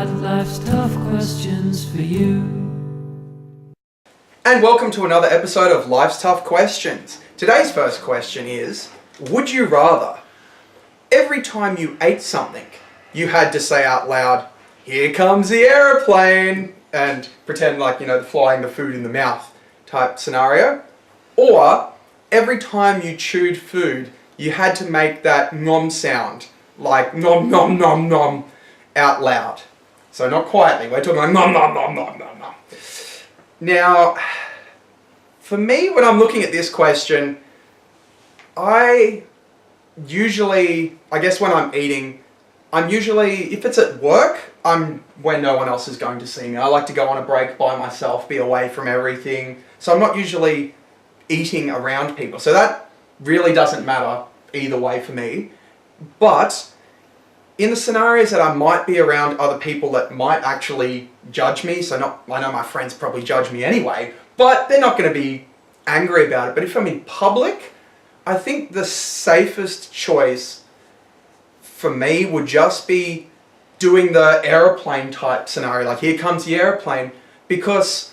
got life's tough questions for you. And welcome to another episode of Life's Tough Questions. Today's first question is, would you rather every time you ate something, you had to say out loud, "Here comes the aeroplane," and pretend like, flying the food in the mouth type scenario? Or every time you chewed food, you had to make that nom sound, like nom nom nom nom, out loud. So not quietly, we're talking like nom nom nom nom nom nom. Now, for me, when I'm looking at this question, I guess when I'm eating, if it's at work, I'm where no one else is going to see me. I like to go on a break by myself, be away from everything. So I'm not usually eating around people. So that really doesn't matter either way for me. But in the scenarios that I might be around other people that might actually judge me, I know my friends probably judge me anyway, but they're not going to be angry about it. But if I'm in public, I think the safest choice for me would just be doing the aeroplane type scenario, like here comes the aeroplane, because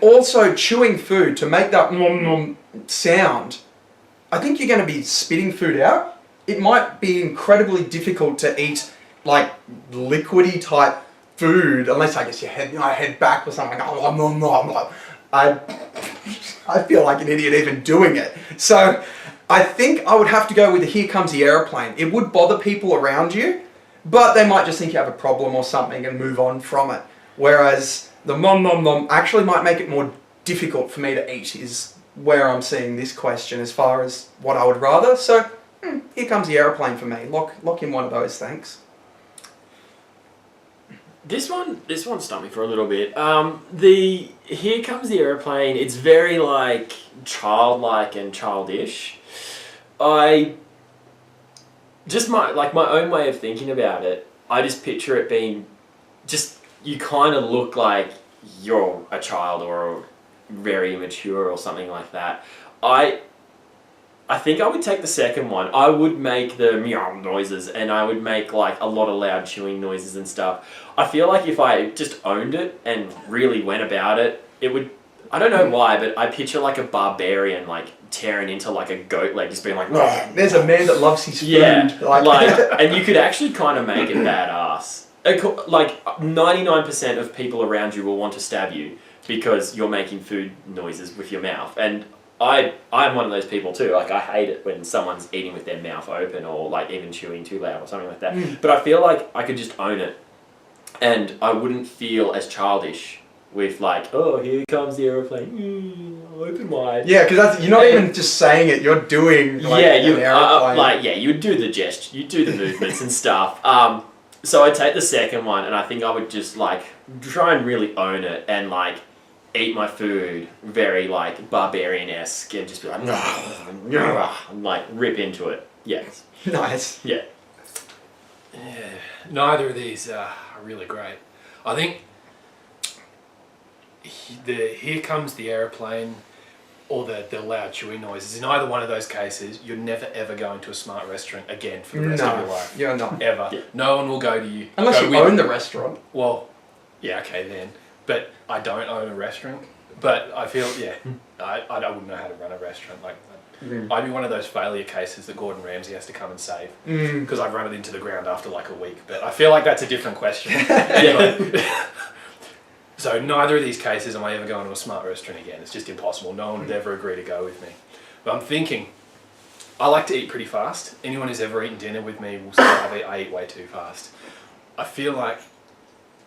also chewing food to make that nom nom sound, I think you're going to be spitting food out. It might be incredibly difficult to eat like liquidy type food, unless I guess you head back or something. I feel like an idiot even doing it. So I think I would have to go with the "here comes the aeroplane." It would bother people around you, but they might just think you have a problem or something and move on from it. Whereas the nom nom nom actually might make it more difficult for me to eat, is where I'm seeing this question as far as what I would rather. So here comes the aeroplane for me. Lock in one of those, thanks. This one stumped me for a little bit. The "here comes the aeroplane," it's very like childlike and childish. My own way of thinking about it, I just picture it being just, you kind of look like you're a child or very immature or something like that. I think I would take the second one. I would make the meow noises, and I would make like a lot of loud chewing noises and stuff. I feel like if I just owned it and really went about it, it would, I don't know why, but I picture like a barbarian like tearing into like a goat leg, just being like, "Oh, there's a man that loves his food." Yeah, and you could actually kind of make it badass. Like 99% of people around you will want to stab you because you're making food noises with your mouth. And I'm one of those people too. Like, I hate it when someone's eating with their mouth open or like even chewing too loud or something like that. But I feel like I could just own it, and I wouldn't feel as childish with like, "Oh, here comes the aeroplane, open wide." Yeah, because you're not even just saying it; you're doing like an aeroplane. You would do the gesture, you do the movements and stuff. So I'd take the second one, and I think I would just like try and really own it and like eat my food very like barbarian-esque and just be like, and like rip into it. Yes. Nice. Yeah. Yeah. Neither of these are really great. I think the "here comes the aeroplane" or the loud chewing noises, in either one of those cases, you're never ever going to a smart restaurant again for the rest of your life. You're not. Ever. Yeah. No one will go to you. Unless you own the restaurant. Well, yeah, okay then. But I don't own a restaurant. But I feel, I wouldn't know how to run a restaurant. Like, I'd be one of those failure cases that Gordon Ramsay has to come and save. Because I've run it into the ground after like a week. But I feel like that's a different question. Anyway. So neither of these cases am I ever going to a smart restaurant again. It's just impossible. No one would ever agree to go with me. But I'm thinking, I like to eat pretty fast. Anyone who's ever eaten dinner with me will say I eat way too fast. I feel like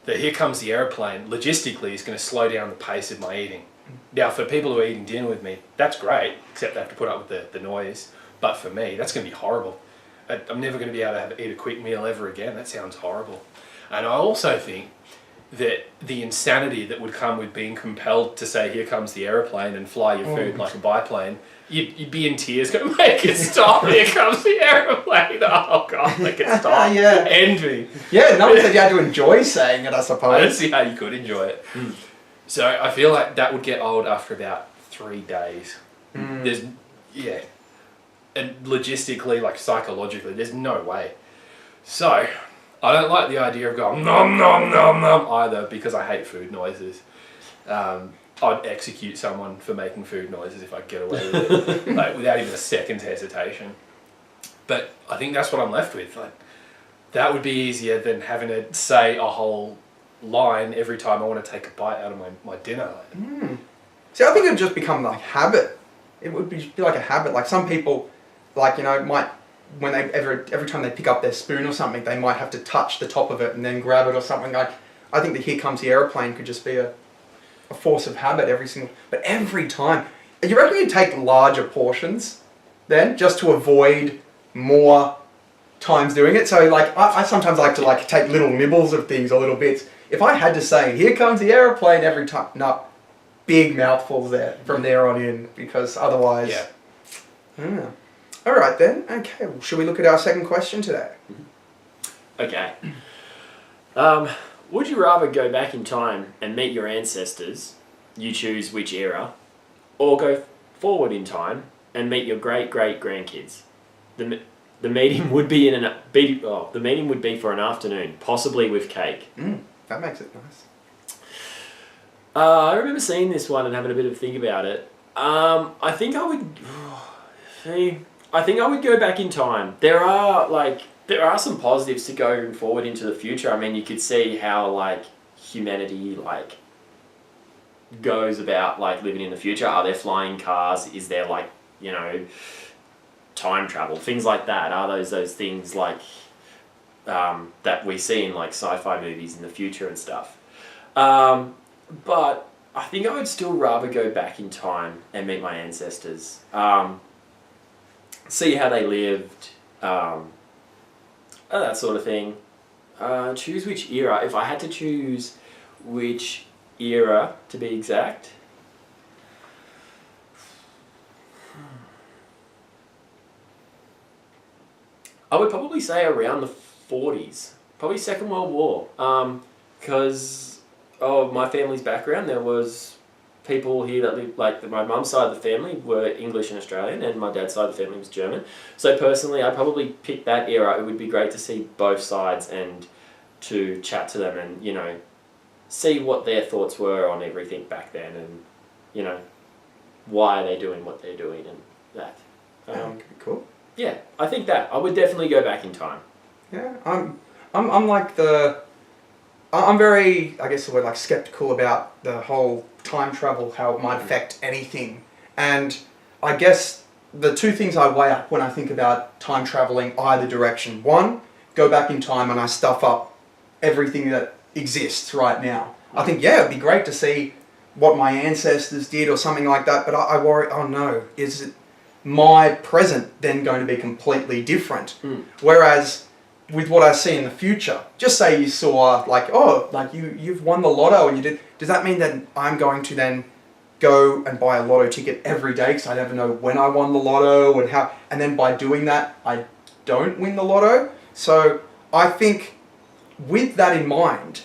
the "here comes the aeroplane" logistically is going to slow down the pace of my eating. Now, for people who are eating dinner with me, that's great, except they have to put up with the noise. But for me, that's going to be horrible. I'm never going to be able to eat a quick meal ever again. That sounds horrible. And I also think that the insanity that would come with being compelled to say "here comes the aeroplane" and fly your food like a biplane, you'd be in tears going, "Make it stop, here comes the aeroplane." Oh God, make it stop. Yeah. Envy. Yeah, no one said you had to enjoy saying it, I suppose. I don't see how you could enjoy it. So I feel like that would get old after about 3 days. And logistically, like psychologically, there's no way. So I don't like the idea of going nom nom nom nom either because I hate food noises. I'd execute someone for making food noises if I could get away with it, like without even a second's hesitation. But I think that's what I'm left with. Like, that would be easier than having to say a whole line every time I want to take a bite out of my dinner. See, I think it would just become like habit. It would be like a habit. Like some people, like, you know, might, when they every time they pick up their spoon or something, they might have to touch the top of it and then grab it or something. Like, I think the Here Comes the Aeroplane could just be a force of habit but every time. You reckon you'd take larger portions then, just to avoid more times doing it? So like, I sometimes like to like take little nibbles of things or little bits. If I had to say, here comes the aeroplane every time, no, big mouthfuls there from there on in, because otherwise... Yeah. All right then, okay, well, should we look at our second question today? Okay. Would you rather go back in time and meet your ancestors, you choose which era, or go forward in time and meet your great-great-grandkids? The meeting would be the meeting would be for an afternoon, possibly with cake. That makes it nice. I remember seeing this one and having a bit of a think about it. I think I would go back in time. There are some positives to going forward into the future. I mean, you could see how like humanity like goes about like living in the future. Are there flying cars? Is there like, you know, time travel, things like that? Are those things like that we see in like sci-fi movies in the future and stuff? But I think I would still rather go back in time and meet my ancestors, see how they lived, that sort of thing. Choose which era. If I had to choose which era to be exact, I would probably say around the 40s, probably Second World War, because of my family's background. There was people here that lived, like my mum's side of the family were English and Australian, and my dad's side of the family was German. So personally, I'd probably pick that era. It would be great to see both sides and to chat to them and, you know, see what their thoughts were on everything back then, and, you know, why are they doing what they're doing and that. Cool. Yeah, I think that I would definitely go back in time. Yeah, I'm like I'm very, I guess the word, like skeptical about the whole time travel, how it might affect anything. And I guess the two things I weigh up when I think about time traveling either direction. One, go back in time and I stuff up everything that exists right now. I think, yeah, it'd be great to see what my ancestors did or something like that, but I worry, oh no, is it my present then going to be completely different? Whereas with what I see in the future, just say you saw like, oh, like you've won the lotto and you did, does that mean that I'm going to then go and buy a lotto ticket every day because I never know when I won the lotto and how, and then by doing that I don't win the lotto? So I think with that in mind,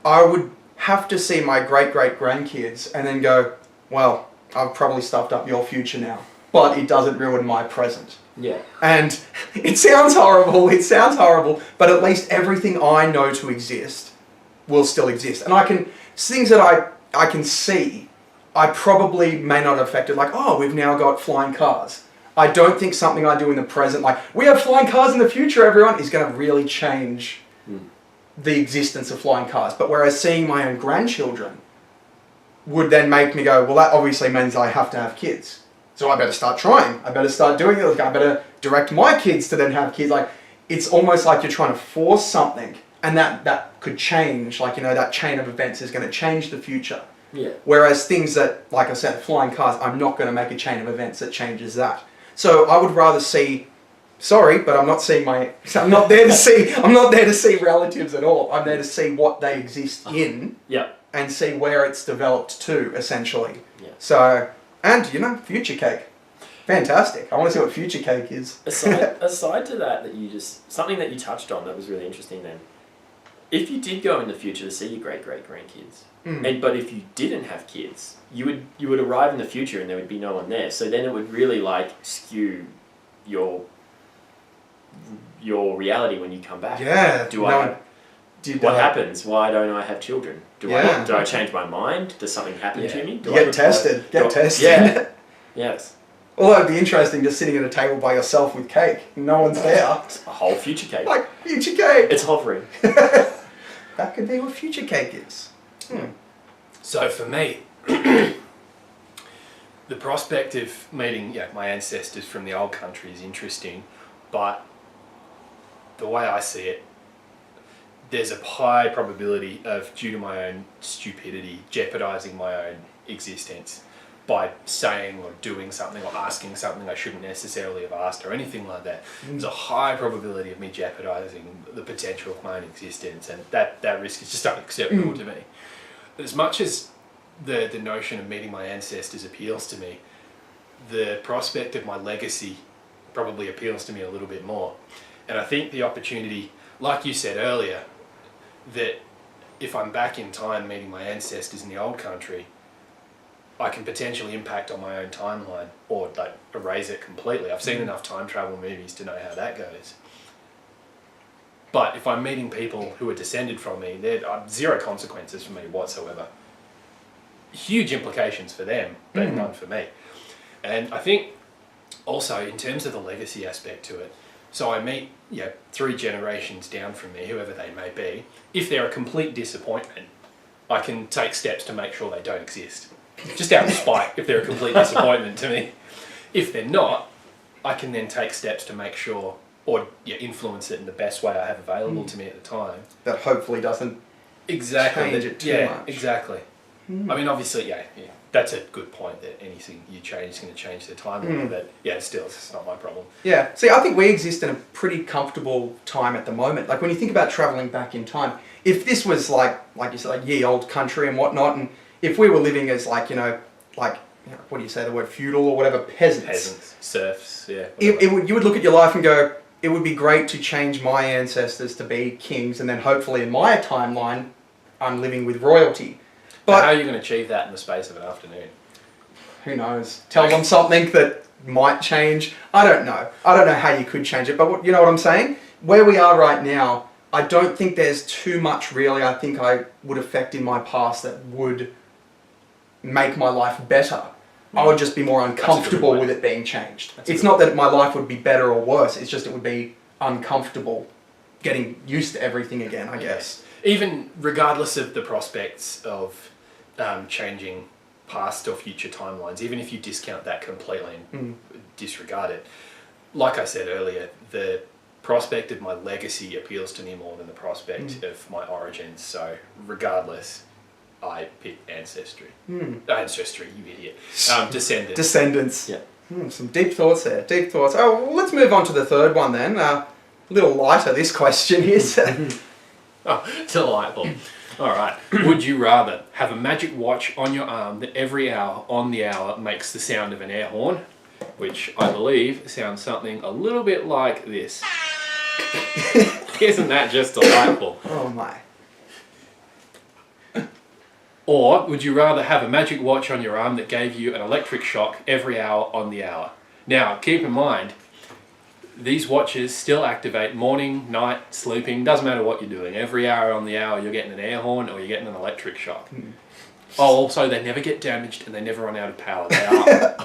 I would have to see my great-great-grandkids and then go, well, I've probably stuffed up your future now, but it doesn't ruin my present. Yeah. And it sounds horrible, but at least everything I know to exist will still exist. And things that I can see, I probably may not have affected, like, oh, we've now got flying cars. I don't think something I do in the present, like, we have flying cars in the future, everyone, is going to really change the existence of flying cars. But whereas seeing my own grandchildren would then make me go, well, that obviously means I have to have kids. So I better start trying. I better start doing it. I better direct my kids to then have kids. Like, it's almost like you're trying to force something, and that could change. Like, you know, that chain of events is going to change the future. Yeah. Whereas things that, like I said, flying cars, I'm not going to make a chain of events that changes that. So I would rather see. Sorry, but I'm not there to see relatives at all. I'm there to see what they exist in. Yeah. And see where it's developed to, essentially. Yeah. So. And, you know, future cake. Fantastic. I want to see what future cake is. Aside to that something that you touched on that was really interesting then. If you did go in the future to see your great-great-grandkids, but if you didn't have kids, you would arrive in the future and there would be no one there. So then it would really, like, skew your your reality when you come back. Yeah. What happens? Why don't I have children? Do I change my mind? Does something happen to me? Get tested. Yeah. Yes. Although it'd be interesting just sitting at a table by yourself with cake. No one's there. It's a whole future cake. Like future cake. It's hovering. That could be what future cake is. So for me, the prospect of meeting my ancestors from the old country is interesting, but the way I see it, there's a high probability of, due to my own stupidity, jeopardising my own existence by saying or doing something or asking something I shouldn't necessarily have asked or anything like that. There's a high probability of me jeopardising the potential of my own existence, and that risk is just unacceptable to me. As much as the notion of meeting my ancestors appeals to me, the prospect of my legacy probably appeals to me a little bit more. And I think the opportunity, like you said earlier, that if I'm back in time meeting my ancestors in the old country, I can potentially impact on my own timeline or like erase it completely. I've seen enough time travel movies to know how that goes. But if I'm meeting people who are descended from me, there are zero consequences for me whatsoever. Huge implications for them, but none for me. And I think also in terms of the legacy aspect to it, so I meet 3 generations down from me, whoever they may be. If they're a complete disappointment, I can take steps to make sure they don't exist. Just out of spite, if they're a complete disappointment to me. If they're not, I can then take steps to make sure, or influence it in the best way I have available to me at the time. That hopefully doesn't change it too much. Exactly. I mean, obviously, that's a good point, that anything you change is going to change the timeline, but still, it's not my problem. Yeah, see, I think we exist in a pretty comfortable time at the moment. Like when you think about travelling back in time, if this was like you said, like ye old country and whatnot, and if we were living as what do you say, the word feudal or whatever, peasants, serfs, you would look at your life and go, it would be great to change my ancestors to be kings, and then hopefully in my timeline, I'm living with royalty. But how are you going to achieve that in the space of an afternoon? Who knows? Tell them something that might change. I don't know. I don't know how you could change it, but you know what I'm saying? Where we are right now, I don't think there's too much really I think I would affect in my past that would make my life better. I would just be more uncomfortable with it being changed. It's not that my life would be better or worse, it's just it would be uncomfortable getting used to everything again, I guess. Even regardless of the prospects of changing past or future timelines, even if you discount that completely and disregard it, like I said earlier, the prospect of my legacy appeals to me more than the prospect of my origins. So regardless, I pick ancestry. Ancestry, you idiot. Descendants. Descendants. Yeah. Some deep thoughts there. Deep thoughts. Oh, well, let's move on to the third one then. A little lighter, this question is. Oh, delightful. All right. Would you rather have a magic watch on your arm that every hour on the hour makes the sound of an air horn, which I believe sounds something a little bit like this? Isn't that just delightful? Oh my. Or would you rather have a magic watch on your arm that gave you an electric shock every hour on the hour? Now, keep in mind, these watches still activate morning, night, sleeping, doesn't matter what you're doing. Every hour on the hour you're getting an air horn or you're getting an electric shock. Oh, also they never get damaged and they never run out of power.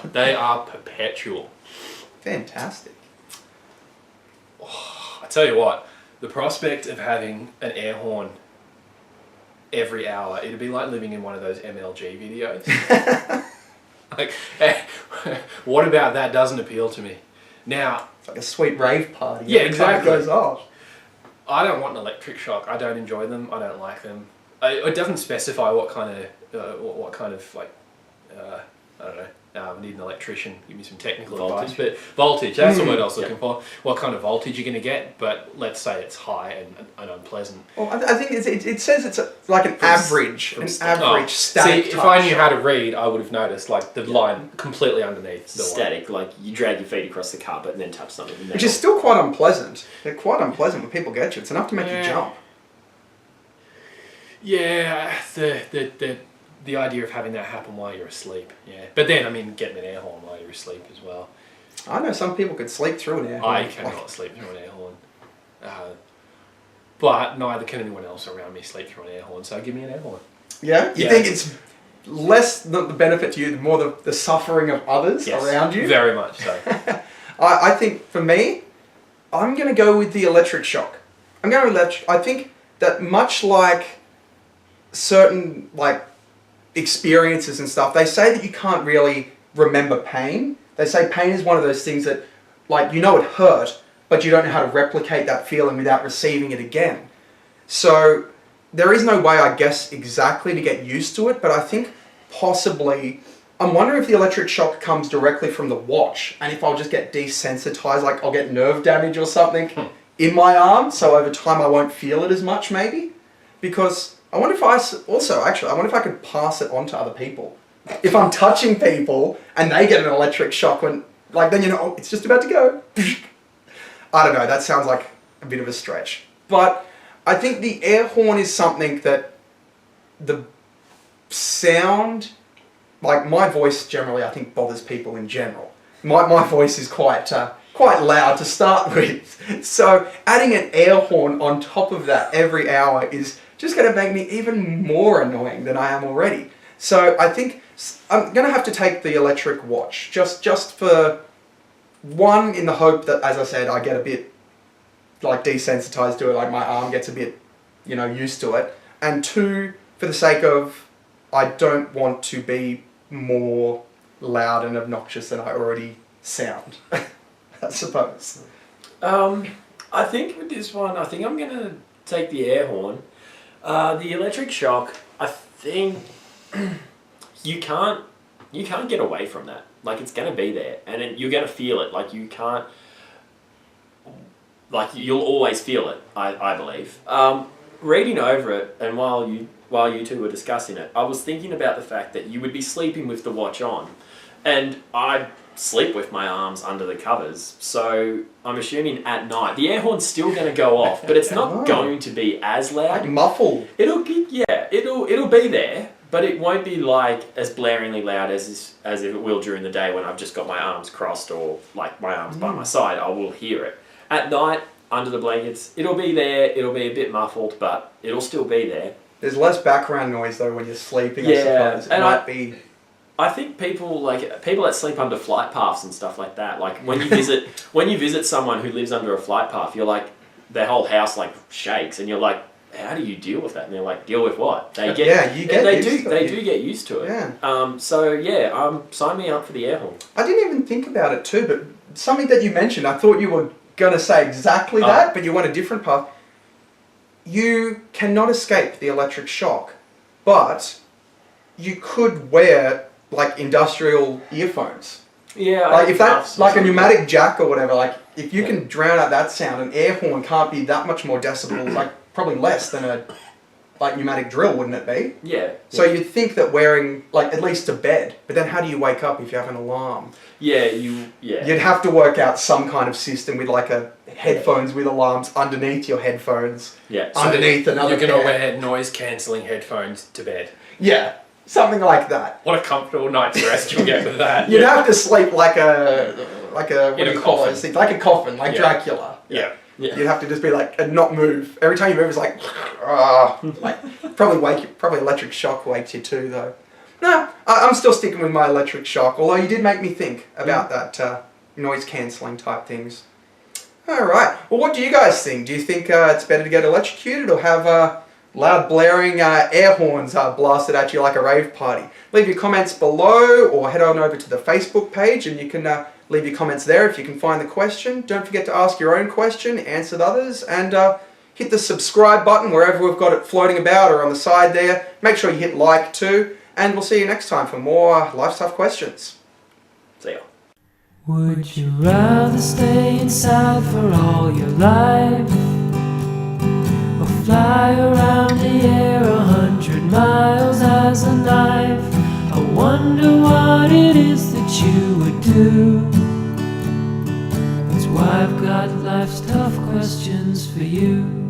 They are perpetual. Fantastic. Oh, I tell you what, the prospect of having an air horn every hour, it'd be like living in one of those MLG videos. Like, what about that doesn't appeal to me? Now, it's like a sweet rave party. Yeah, exactly. It goes off. I don't want an electric shock. I don't enjoy them. I don't like them. It doesn't specify what kind of like I don't know. I need an electrician. Give me some technical advice. But voltage. That's the word I was looking for. What kind of voltage you're going to get? But let's say it's high and unpleasant. Well, I think it says it's like an average static. See, if I knew how to read, I would have noticed like the line completely underneath the static. Like you drag your feet across the carpet and then touch something. Which is still quite unpleasant. They're quite unpleasant when people get you. It's enough to make you jump. Yeah, the idea of having that happen while you're asleep, yeah. But then, I mean, getting an air horn while you're asleep as well. I know some people could sleep through an air horn. I cannot sleep through an air horn. But neither can anyone else around me sleep through an air horn, so give me an air horn. Yeah? You think it's less the benefit to you, more the suffering of others around you? Very much so. I think for me, I'm going to go with the electric shock. I think that much like certain like experiences and stuff, they say that you can't really remember pain. They say pain is one of those things that, like, you know it hurt, but you don't know how to replicate that feeling without receiving it again. So there is no way, I guess, exactly to get used to it, but I think possibly, I'm wondering if the electric shock comes directly from the watch, and if I'll just get desensitized, like I'll get nerve damage or something in my arm, so over time I won't feel it as much, maybe. Because I wonder if I wonder if I could pass it on to other people. If I'm touching people and they get an electric shock, when, like, then you know, oh, it's just about to go. I don't know, that sounds like a bit of a stretch. But I think the air horn is something that the sound, like my voice generally, I think bothers people in general. My voice is quite loud to start with. So adding an air horn on top of that every hour is just going to make me even more annoying than I am already. So I think I'm going to have to take the electric watch, just for one, in the hope that, as I said, I get a bit like desensitized to it, like my arm gets a bit, you know, used to it. And two, for the sake of, I don't want to be more loud and obnoxious than I already sound, I suppose. I think with this one, I think I'm going to take the air horn. The electric shock, I think you can't get away from that. Like, it's going to be there, and you're going to feel it. Like, you can't, like, you'll always feel it, I believe. Reading over it, and while you two were discussing it, I was thinking about the fact that you would be sleeping with the watch on, and I sleep with my arms under the covers, so I'm assuming at night the air horn's still going to go off, but it's not going to be as loud. Like muffled. It'll be there, but it won't be like as blaringly loud as if it will during the day when I've just got my arms crossed or like my arms by my side. I will hear it. At night, under the blankets, it'll be there. It'll be a bit muffled, but it'll still be there. There's less background noise though when you're sleeping. I suppose it might be. I think people that sleep under flight paths and stuff like that. Like when you visit someone who lives under a flight path, you're like, their whole house like shakes, and you're like, how do you deal with that? And they're like, deal with what? They get they do get used to it. Yeah. Sign me up for the air horn. I didn't even think about it too, but something that you mentioned, I thought you were going to say exactly that, but you went a different path. You cannot escape the electric shock, but you could wear like industrial earphones. Yeah. Like if that's like a pneumatic jack or whatever, like if you can drown out that sound, an air horn can't be that much more decibels, like probably less than a like pneumatic drill, wouldn't it be? Yeah. So you'd think that wearing, like, at least to bed, but then how do you wake up if you have an alarm? Yeah, You'd have to work out some kind of system with like a headphones with alarms underneath your headphones. Yeah. Underneath another You're going to pair. wear noise-cancelling headphones to bed. Yeah, something like that. What a comfortable night's rest you'll get with that. You'd have to sleep like a what do you call coffin. it? Like a coffin, like Dracula. Yeah. You'd have to just be like, and not move. Every time you move, it's like, probably electric shock wakes you too, though. No, I'm still sticking with my electric shock, although you did make me think about that noise cancelling type things. Alright, well what do you guys think? Do you think it's better to get electrocuted or have loud blaring air horns blasted at you like a rave party? Leave your comments below or head on over to the Facebook page and you can leave your comments there if you can find the question. Don't forget to ask your own question, answer the others, and hit the subscribe button wherever we've got it floating about or on the side there. Make sure you hit like too, and we'll see you next time for more Life Stuff questions. See ya. Would you rather stay inside for all your life, or fly around the air 100 miles as a knife? I wonder what it is that you would do. That's why I've got life's tough questions for you.